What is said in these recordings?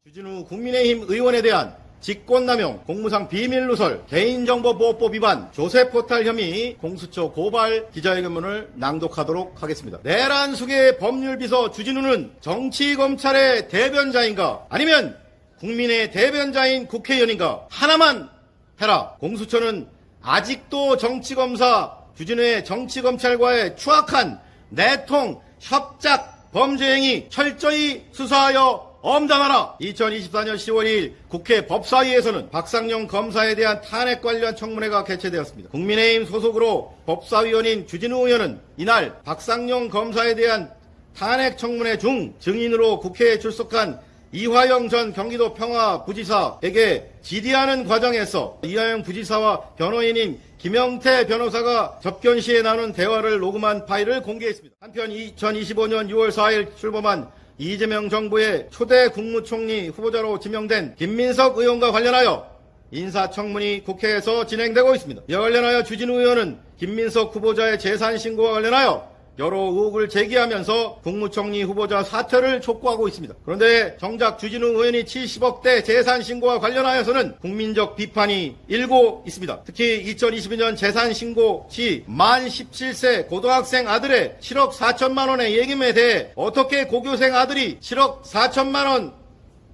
주진우 국민의힘 의원에 대한 직권남용, 공무상 비밀누설, 개인정보보호법 위반, 조세포탈 혐의 공수처 고발 기자회견문을 낭독하도록 하겠습니다. 내란 수계 법률비서 주진우는 정치검찰의 대변자인가 아니면 국민의 대변자인 국회의원인가 하나만 해라. 공수처는 아직도 정치검사 주진우의 정치검찰과의 추악한 내통, 협작, 범죄행위 철저히 수사하여 엄단하라. 2024년 10월 2일 국회 법사위에서는 박상용 검사에 대한 탄핵 관련 청문회가 개최되었습니다. 국민의힘 소속으로 법사위원인 주진우 의원은 이날 박상용 검사에 대한 탄핵 청문회 중 증인으로 국회에 출석한 이화영 전 경기도 평화부지사에게 질의하는 과정에서 이화영 부지사와 변호인인 김영태 변호사가 접견 시에 나눈 대화를 녹음한 파일을 공개했습니다. 한편 2025년 6월 4일 출범한 이재명 정부의 초대 국무총리 후보자로 지명된 김민석 의원과 관련하여 인사청문이 국회에서 진행되고 있습니다. 이와 관련하여 주진우 의원은 김민석 후보자의 재산 신고와 관련하여 여러 의혹을 제기하면서 국무총리 후보자 사퇴를 촉구하고 있습니다. 그런데 정작 주진우 의원이 70억대 재산 신고와 관련하여서는 국민적 비판이 일고 있습니다. 특히 2022년 재산 신고 시 만 17세 고등학생 아들의 7억 4천만 원의 예금에 대해 어떻게 고교생 아들이 7억 4천만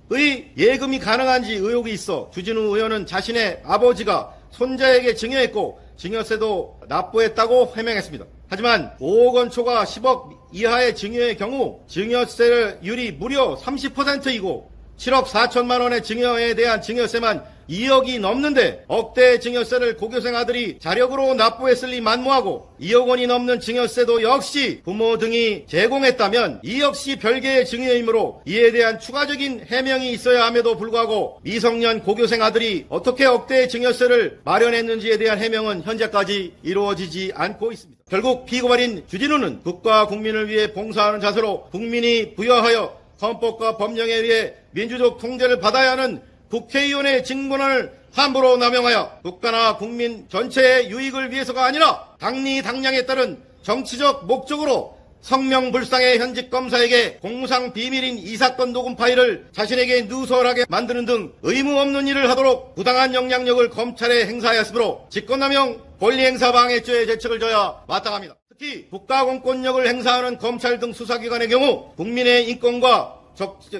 원의 예금이 가능한지 의혹이 있어 주진우 의원은 자신의 아버지가 손자에게 증여했고 증여세도 납부했다고 해명했습니다. 하지만 5억 원 초과 10억 이하의 증여의 경우 증여세율이 무려 30%이고 7억 4천만 원의 증여에 대한 증여세만 2억이 넘는데 억대의 증여세를 고교생 아들이 자력으로 납부했을 리 만무하고 2억 원이 넘는 증여세도 역시 부모 등이 제공했다면 이 역시 별개의 증여이므로 이에 대한 추가적인 해명이 있어야 함에도 불구하고 미성년 고교생 아들이 어떻게 억대의 증여세를 마련했는지에 대한 해명은 현재까지 이루어지지 않고 있습니다. 결국 피고발인 주진우는 국가 국민을 위해 봉사하는 자세로 국민이 부여하여 헌법과 법령에 의해 민주적 통제를 받아야 하는 국회의원의 직권을 함부로 남용하여 국가나 국민 전체의 유익을 위해서가 아니라 당리당량에 따른 정치적 목적으로 성명불상의 현직 검사에게 공무상 비밀인 이 사건 녹음 파일을 자신에게 누설하게 만드는 등 의무 없는 일을 하도록 부당한 영향력을 검찰에 행사하였으므로 직권남용 권리행사방해죄의 죄책을 져야 마땅합니다. 특히 국가공권력을 행사하는 검찰 등 수사기관의 경우 국민의 인권과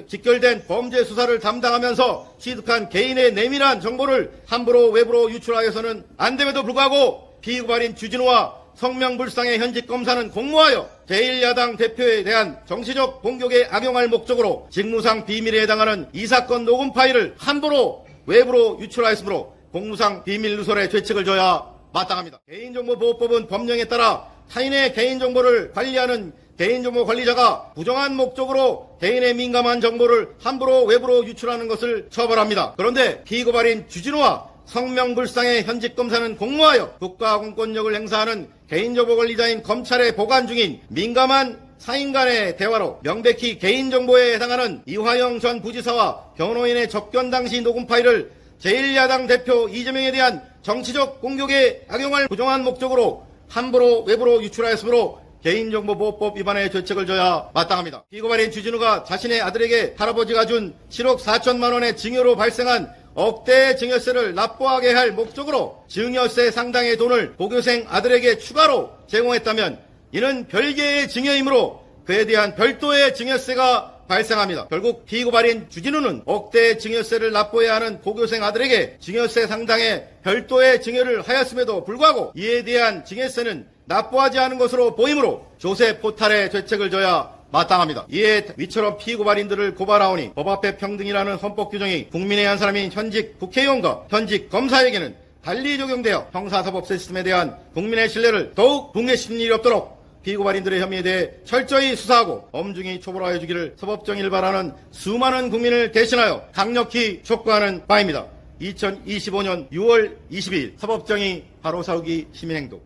직결된 범죄 수사를 담당하면서 취득한 개인의 내밀한 정보를 함부로 외부로 유출하여서는 안 됨에도 불구하고 피고발인 주진우와 성명불상의 현직 검사는 공모하여 제1야당 대표에 대한 정치적 공격에 악용할 목적으로 직무상 비밀에 해당하는 이 사건 녹음 파일을 함부로 외부로 유출하였으므로 공무상 비밀 누설의 죄책을 져야 마땅합니다. 개인정보보호법은 법령에 따라 타인의 개인정보를 관리하는 개인정보관리자가 부정한 목적으로 개인의 민감한 정보를 함부로 외부로 유출하는 것을 처벌합니다. 그런데 피고발인 주진우와 성명불상의 현직 검사는 공모하여 국가공권력을 행사하는 개인정보관리자인 검찰에 보관 중인 민감한 사인 간의 대화로 명백히 개인정보에 해당하는 이화영 전 부지사와 변호인의 접견 당시 녹음 파일을 제1야당 대표 이재명에 대한 정치적 공격에 악용할 부정한 목적으로 함부로 외부로 유출하였으므로 개인정보보호법 위반의 죄책을 져야 마땅합니다. 피고발인 주진우가 자신의 아들에게 할아버지가 준 7억 4천만 원의 증여로 발생한 억대의 증여세를 납부하게 할 목적으로 증여세 상당의 돈을 고교생 아들에게 추가로 제공했다면 이는 별개의 증여이므로 그에 대한 별도의 증여세가 발생합니다. 결국 피고발인 주진우는 억대의 증여세를 납부해야 하는 고교생 아들에게 증여세 상당의 별도의 증여를 하였음에도 불구하고 이에 대한 증여세는 납부하지 않은 것으로 보이므로 조세 포탈의 죄책을 져야 마땅합니다. 이에 위처럼 피고발인들을 고발하오니 법 앞에 평등이라는 헌법 규정이 국민의 한 사람인 현직 국회의원과 현직 검사에게는 달리 적용되어 형사사법 시스템에 대한 국민의 신뢰를 더욱 붕괴시키는 일이 없도록 피고발인들의 혐의에 대해 철저히 수사하고 엄중히 처벌하여 주기를 사법정의를 바라는 수많은 국민을 대신하여 강력히 촉구하는 바입니다. 2025년 6월 22일 사법정의 바로세우기 시민행동